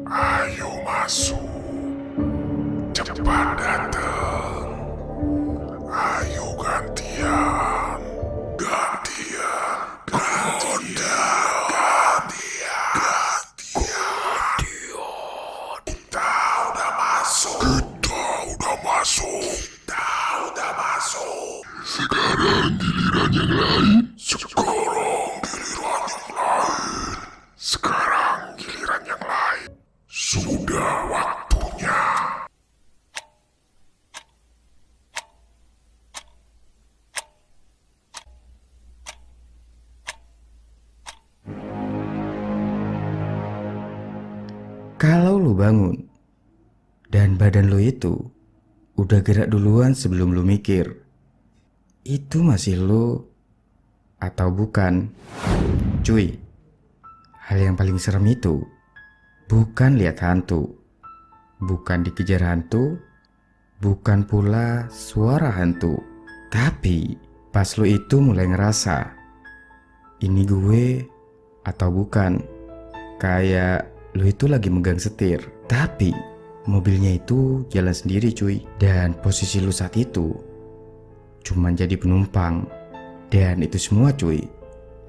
Ayo masuk, cepat datang. Ayo gantian, gantian, gantian, gantian. Kita udah masuk. Kita udah masuk. Kita udah masuk. Sekarang giliran yang lain. Sekarang giliran yang lain. Sekarang giliran yang lain. Sudah waktunya. Kalau lu bangun dan badan lu itu udah gerak duluan sebelum lu mikir, itu masih lu atau bukan? Cuy, hal yang paling serem itu bukan lihat hantu, bukan dikejar hantu, bukan pula suara hantu. Tapi pas lu itu mulai ngerasa, ini gue atau bukan. Kayak lu itu lagi megang setir, tapi mobilnya itu jalan sendiri cuy. Dan posisi lu saat itu cuman jadi penumpang. Dan itu semua cuy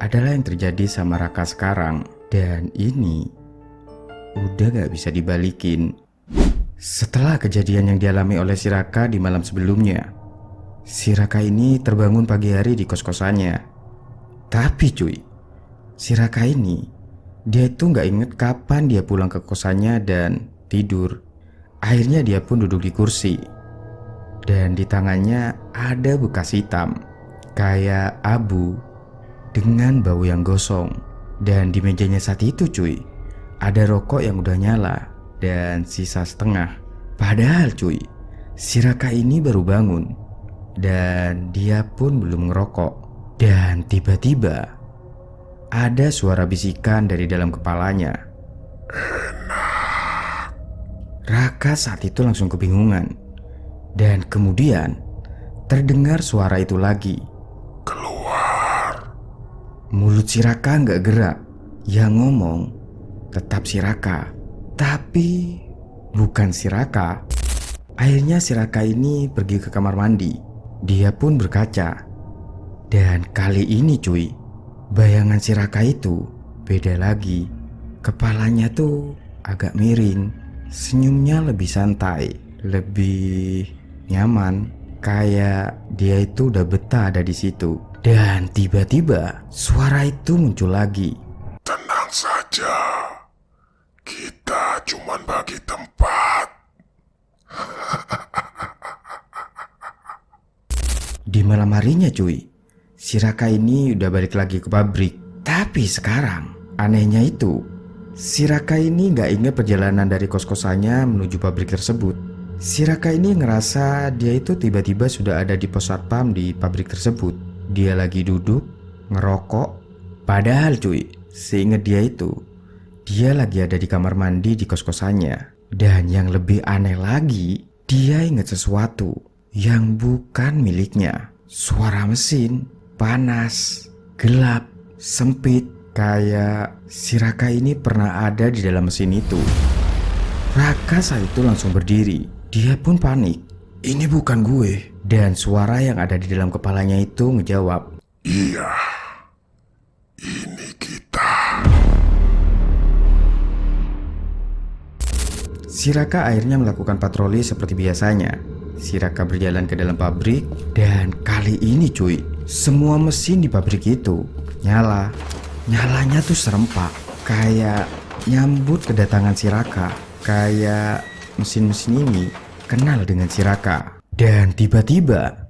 adalah yang terjadi sama Raka sekarang. Dan ini udah gak bisa dibalikin. Setelah kejadian yang dialami oleh si Raka di malam sebelumnya, si Raka ini terbangun pagi hari di kos-kosannya. Tapi cuy, si Raka ini dia itu gak inget kapan dia pulang ke kosannya dan tidur. Akhirnya dia pun duduk di kursi. Dan di tangannya ada bekas hitam kayak abu dengan bau yang gosong. Dan di mejanya saat itu cuy ada rokok yang udah nyala dan sisa setengah. Padahal cuy, si Raka ini baru bangun dan dia pun belum ngerokok. Dan tiba-tiba ada suara bisikan dari dalam kepalanya. Raka saat itu langsung kebingungan. Dan kemudian terdengar suara itu lagi. Keluar. Mulut si Raka nggak gerak. Yang ngomong tetap si Raka, tapi bukan si Raka. Akhirnya si Raka ini pergi ke kamar mandi. Dia pun berkaca. Dan kali ini cuy, bayangan si Raka itu beda lagi. Kepalanya tuh agak miring, senyumnya lebih santai, lebih nyaman, kayak dia itu udah betah ada di situ. Dan tiba-tiba suara itu muncul lagi. Tenang saja, kita cuman bagi tempat. Di malam harinya cuy, si Raka ini udah balik lagi ke pabrik. Tapi sekarang anehnya itu, si Raka ini gak ingat perjalanan dari kos-kosannya menuju pabrik tersebut. Si Raka ini ngerasa dia itu tiba-tiba sudah ada di pos satpam di pabrik tersebut. Dia lagi duduk, ngerokok. Padahal cuy, seingat dia itu, dia lagi ada di kamar mandi di kos-kosannya. Dan yang lebih aneh lagi, dia ingat sesuatu yang bukan miliknya. Suara mesin, panas, gelap, sempit. Kayak si Raka ini pernah ada di dalam mesin itu. Raka saat itu langsung berdiri. Dia pun panik. Ini bukan gue. Dan suara yang ada di dalam kepalanya itu ngejawab, Iya, ini kita. Si Raka akhirnya melakukan patroli seperti biasanya. Si Raka berjalan ke dalam pabrik. Dan kali ini cuy, semua mesin di pabrik itu nyala. Nyalanya tuh serempak, kayak nyambut kedatangan si Raka. Kayak mesin-mesin ini kenal dengan si Raka. Dan tiba-tiba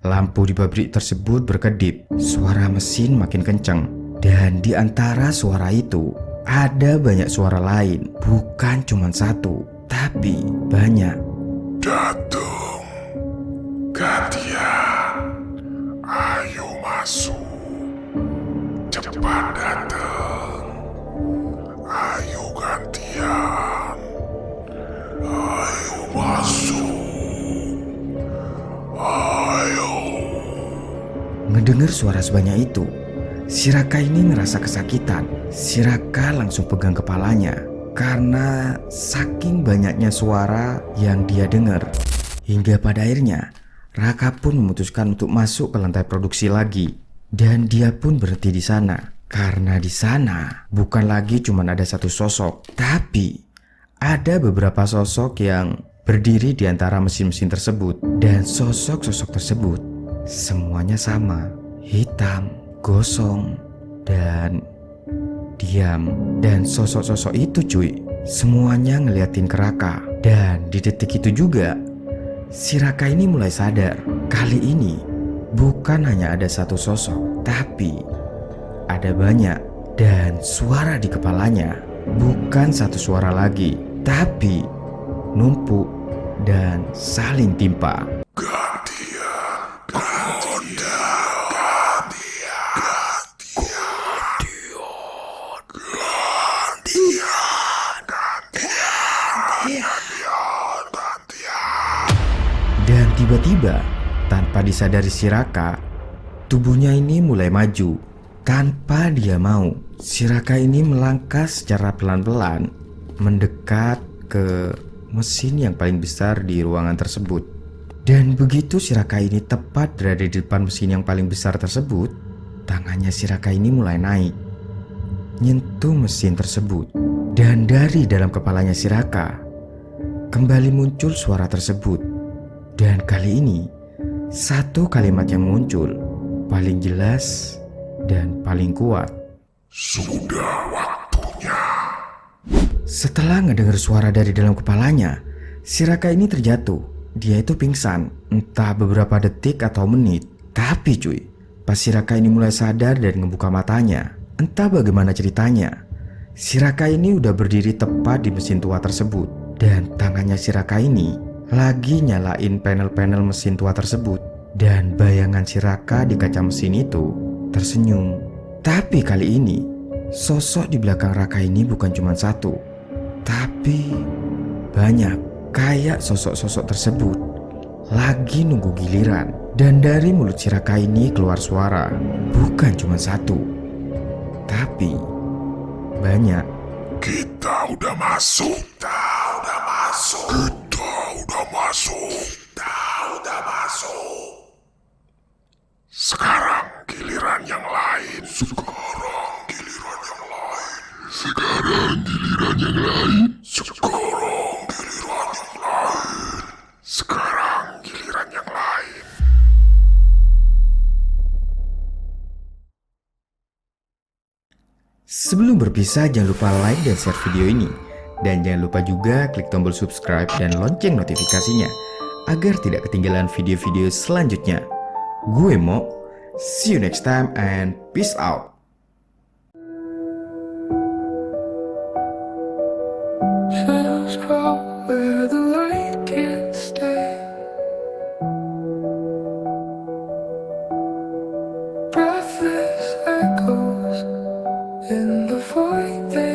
lampu di pabrik tersebut berkedip. Suara mesin makin kenceng. Dan di antara suara itu ada banyak suara lain. Bukan cuma satu, tapi banyak. Datang. Gantian. Ayo masuk. Cepat datang. Ayo gantian. Ayo masuk. Ayo. Ngedengar suara sebanyak itu, si Raka ini ngerasa kesakitan. Si Raka langsung pegang kepalanya. karena saking banyaknya suara yang dia dengar. Hingga pada akhirnya Raka pun memutuskan untuk masuk ke lantai produksi lagi. Dan dia pun berhenti di sana karena di sana bukan lagi cuma ada satu sosok, tapi ada beberapa sosok yang berdiri di antara mesin-mesin tersebut. Dan sosok-sosok tersebut semuanya sama, hitam, gosong, dan diam. Dan sosok-sosok itu cuy, semuanya ngeliatin ke Raka. Dan di detik itu juga si Raka ini mulai sadar, kali ini bukan hanya ada satu sosok, tapi ada banyak. Dan suara di kepalanya bukan satu suara lagi, tapi numpuk dan saling timpa. Dan tiba-tiba, tanpa disadari si Raka, tubuhnya ini mulai maju. Tanpa dia mau, si Raka ini melangkah secara pelan-pelan mendekat ke mesin yang paling besar di ruangan tersebut. Dan begitu si Raka ini tepat berada di depan mesin yang paling besar tersebut, tangannya si Raka ini mulai naik, nyentuh mesin tersebut. Dan dari dalam kepalanya si Raka kembali muncul suara tersebut. Dan kali ini satu kalimat yang muncul paling jelas dan paling kuat. Sudah waktunya. Setelah ngedenger suara dari dalam kepalanya, si Raka ini terjatuh. Dia itu pingsan, entah beberapa detik atau menit. Tapi cuy, pas si Raka ini mulai sadar dan ngebuka matanya, entah bagaimana ceritanya, si Raka ini udah berdiri tepat di mesin tua tersebut. Dan tangannya si Raka ini lagi nyalain panel-panel mesin tua tersebut. Dan bayangan si Raka di kaca mesin itu tersenyum. Tapi kali ini sosok di belakang Raka ini bukan cuma satu, tapi banyak. Kayak sosok-sosok tersebut lagi nunggu giliran. Dan dari mulut si Raka ini keluar suara, bukan cuma satu, tapi banyak. Kita udah masuk. Kita udah masuk. Kita udah masuk. Kita udah masuk. Sekarang giliran yang lain. Sekarang giliran yang lain. Sekarang giliran yang lain. Sekarang giliran yang lain. Sekarang giliran yang lain. Sebelum berpisah, jangan lupa like dan share video ini. Dan jangan lupa juga klik tombol subscribe dan lonceng notifikasinya agar tidak ketinggalan video-video selanjutnya. Gue Mo, see you next time and peace out. Shadows crawl where the light can't stay. Breathless echoes in the void.